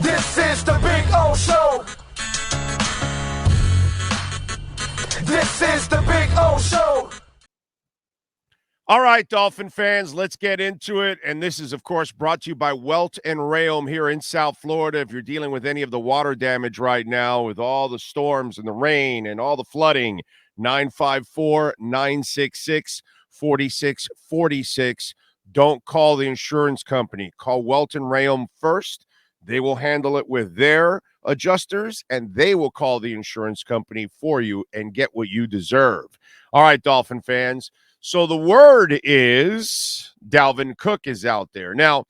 This is the Big O Show. This is the Big O Show. All right, Dolphin fans, let's get into it. And this is, of course, brought to you by Welt and Rheum here in South Florida. If you're dealing with any of the water damage right now with all the storms and the rain and all the flooding, 954-966-4646. Don't call the insurance company. Call Welt and Rheum first. They will handle it with their adjusters, and they will call the insurance company for you and get what you deserve. All right, Dolphin fans. So the word is Dalvin Cook is out there. Now,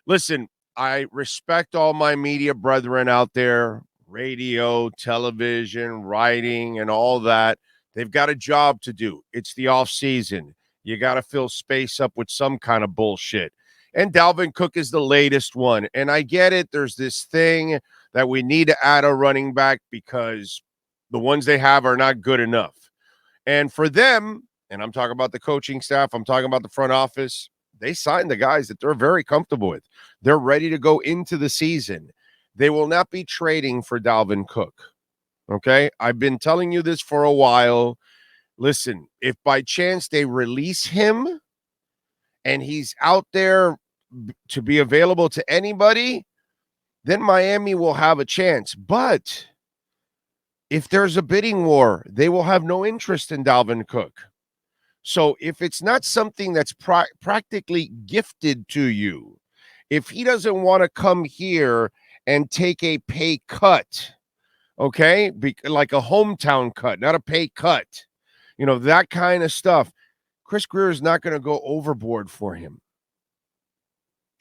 listen, I respect all my media brethren out there, radio, television, writing, and all that. They've got a job to do. It's the off season. You got to fill space up with some kind of bullshit. And Dalvin Cook is the latest one. And I get it. There's this thing that we need to add a running back because the ones they have are not good enough. And for them, and I'm talking about the coaching staff, I'm talking about the front office, they signed the guys that they're very comfortable with. They're ready to go into the season. They will not be trading for Dalvin Cook. Okay? I've been telling you this for a while. Listen, if by chance they release him and he's out there to be available to anybody, then Miami will have a chance. But if there's a bidding war, they will have no interest in Dalvin Cook. So if it's not something that's practically gifted to you, if he doesn't want to come here and take a pay cut, okay, like a hometown cut, not a pay cut, that kind of stuff, Chris Grier is not going to go overboard for him.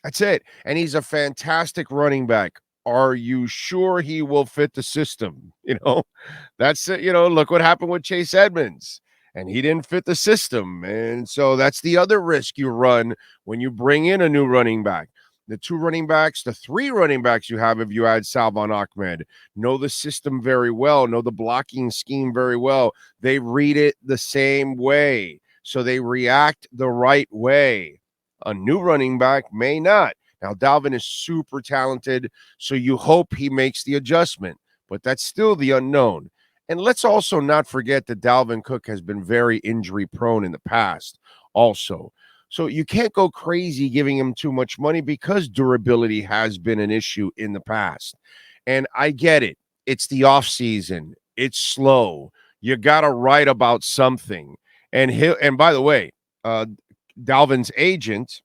That's it. And he's a fantastic running back. Are you sure he will fit the system? That's it. Look what happened with Chase Edmonds. And he didn't fit the system. And so that's the other risk you run when you bring in a new running back. The three running backs you have, if you add Salvon Ahmed, know the system very well, know the blocking scheme very well. They read it the same way, so they react the right way. A new running back may not. Now, Dalvin is super talented, so you hope he makes the adjustment, but that's still the unknown. And let's also not forget that Dalvin Cook has been very injury prone in the past also. So you can't go crazy giving him too much money because durability has been an issue in the past. And I get it. It's the off season. It's slow. You got to write about something. And by the way, Dalvin's agent,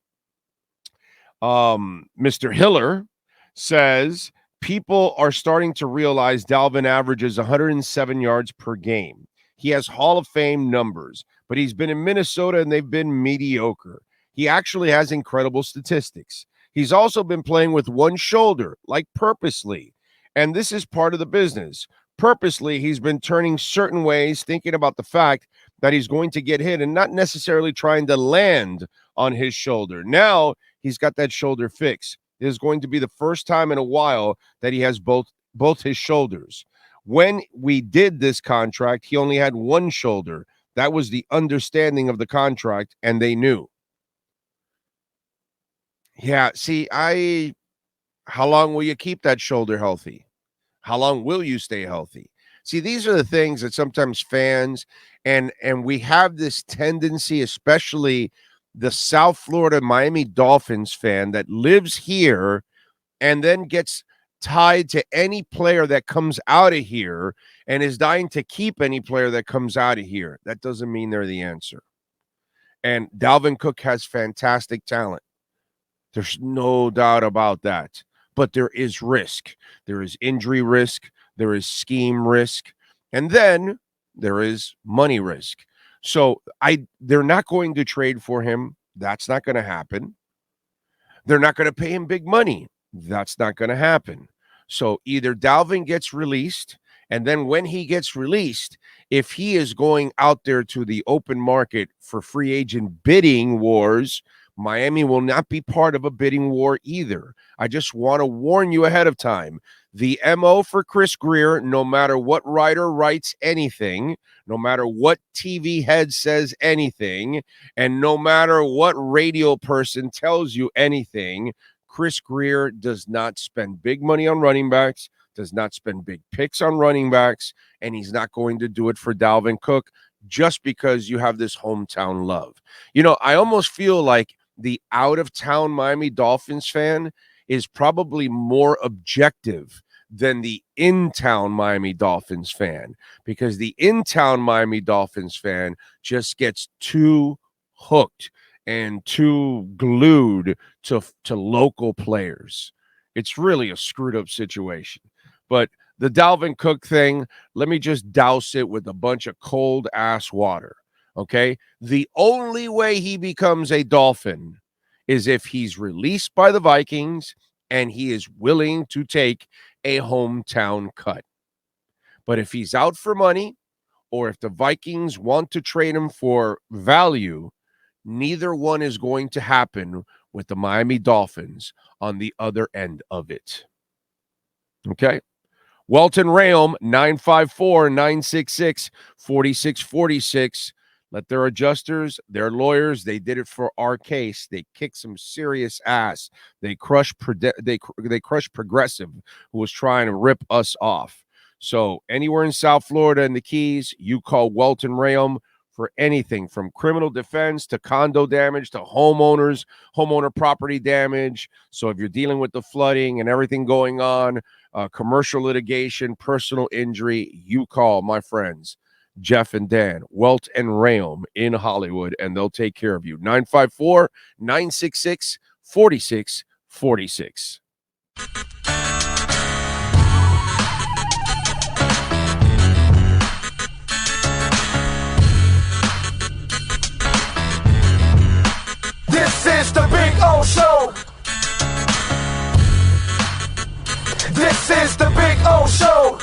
Mr. Hiller, says people are starting to realize Dalvin averages 107 yards per game. He has Hall of Fame numbers, but he's been in Minnesota and they've been mediocre. He actually has incredible statistics. He's also been playing with one shoulder, like purposely. And this is part of the business. Purposely, he's been turning certain ways, thinking about the fact that he's going to get hit and not necessarily trying to land on his shoulder. Now he's got that shoulder fixed. It is going to be the first time in a while that he has both his shoulders. When we did this contract, he only had one shoulder. That was the understanding of the contract, and they knew. Yeah, see, how long will you keep that shoulder healthy? How long will you stay healthy? See, these are the things that sometimes fans, and we have this tendency, especially the South Florida Miami Dolphins fan that lives here and then gets tied to any player that comes out of here and is dying to keep any player that comes out of here. That doesn't mean they're the answer. And Dalvin Cook has fantastic talent. There's no doubt about that. But there is risk. There is injury risk. There is scheme risk. And then there is money risk. So they're not going to trade for him. That's not going to happen. They're not going to pay him big money. That's not going to happen. So either Dalvin gets released, and then when he gets released, if he is going out there to the open market for free agent bidding wars, Miami will not be part of a bidding war either. I just want to warn you ahead of time. The MO for Chris Grier, no matter what writer writes anything, no matter what TV head says anything, and no matter what radio person tells you anything, Chris Grier does not spend big money on running backs, does not spend big picks on running backs, and he's not going to do it for Dalvin Cook just because you have this hometown love. I almost feel like the out-of-town Miami Dolphins fan is probably more objective than the in-town Miami Dolphins fan, because the in-town Miami Dolphins fan just gets too hooked and too glued to local players. It's really a screwed up situation. But the Dalvin Cook thing, let me just douse it with a bunch of cold ass water. Okay? The only way he becomes a Dolphin is if he's released by the Vikings and he is willing to take a hometown cut. But if he's out for money, or if the Vikings want to trade him for value, neither one is going to happen with the Miami Dolphins on the other end of it. Okay? Welton Rayom, 954-966-4646. Let their adjusters, their lawyers, they did it for our case. They kicked some serious ass. They crushed Progressive, who was trying to rip us off. So anywhere in South Florida and the Keys, you call Welton Rayom for anything from criminal defense to condo damage to homeowner property damage. So if you're dealing with the flooding and everything going on, commercial litigation, personal injury, you call my friends Jeff and Dan, Welt and Rayom in Hollywood, and they'll take care of you. 954-966-4646. This is the Big O Show. This is the Big O Show.